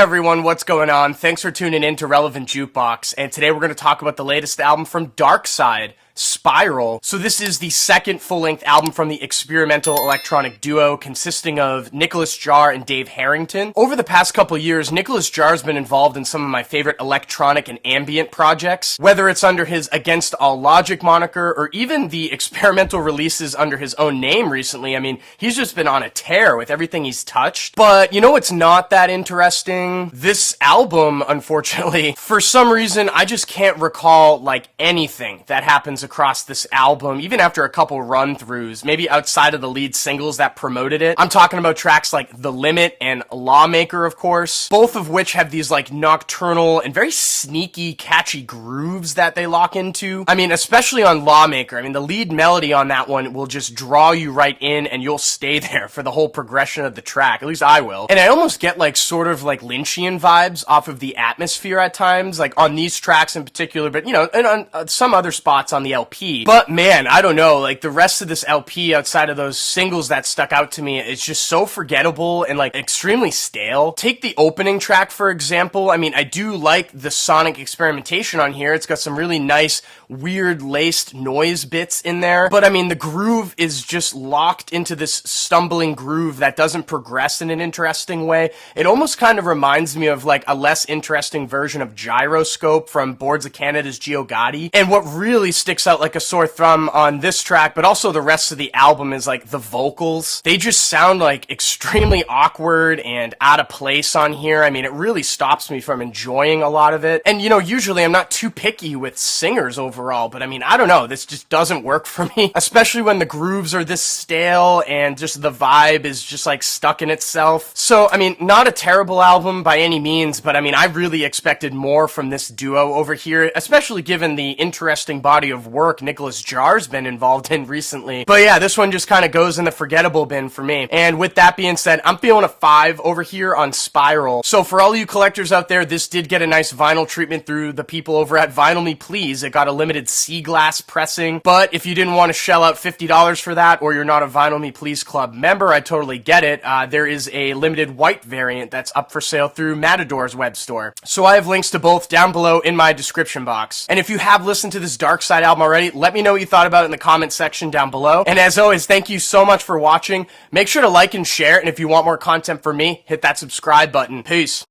everyone, what's going on? Thanks for tuning in to Relevant Jukebox, and today we're going to talk about the latest album from Darkside, Spiral. So this is the second full-length album from the experimental electronic duo consisting of Nicholas Jar and Dave Harrington. Over the past couple years, Nicholas Jar's been involved in some of my favorite electronic and ambient projects, whether it's under his Against All Logic moniker or even the experimental releases under his own name recently. I mean, he's just been on a tear with everything he's touched. But you know what's not that interesting? This album, unfortunately, for some reason, I just can't recall like anything that happens across this album, even after a couple run-throughs, maybe outside of the lead singles that promoted it. I'm talking about tracks like The Limit and Lawmaker, of course, both of which have these like nocturnal and very sneaky, catchy grooves that they lock into. I mean, especially on Lawmaker. I mean, the lead melody on that one will just draw you right in and you'll stay there for the whole progression of the track. At least I will. And I almost get like sort of like Lynchian vibes off of the atmosphere at times, like on these tracks in particular, but you know, and on some other spots on the LP. But man, I don't know, like the rest of this LP outside of those singles that stuck out to me, it's just so forgettable and like extremely stale. Take the opening track, for example. I mean, I do like the sonic experimentation on here. It's got some really nice, weird laced noise bits in there. But I mean, the groove is just locked into this stumbling groove that doesn't progress in an interesting way. It almost kind of reminds me of like a less interesting version of Gyroscope from Boards of Canada's Gio Gotti. And what really sticks out like a sore thumb on this track, but also the rest of the album, is like the vocals. They just sound like extremely awkward and out of place on here. I mean, it really stops me from enjoying a lot of it. And you know, usually I'm not too picky with singers overall, but I mean, I don't know, this just doesn't work for me, especially when the grooves are this stale and just the vibe is just like stuck in itself. So, I mean, not a terrible album by any means, but I mean, I really expected more from this duo over here, especially given the interesting body of work Nicholas Jar's been involved in recently. But yeah, this one just kind of goes in the forgettable bin for me. And with that being said, I'm feeling a 5 over here on Spiral. So for all you collectors out there, this did get a nice vinyl treatment through the people over at Vinyl Me Please. It got a limited sea glass pressing. But if you didn't want to shell out $50 for that, or you're not a Vinyl Me Please Club member, I totally get it. There is a limited white variant that's up for sale through Matador's web store. So I have links to both down below in my description box. And if you have listened to this Darkside album already, let me know what you thought about it in the comment section down below. And as always, thank you so much for watching. Make sure to like and share, and if you want more content from me, hit that subscribe button. Peace.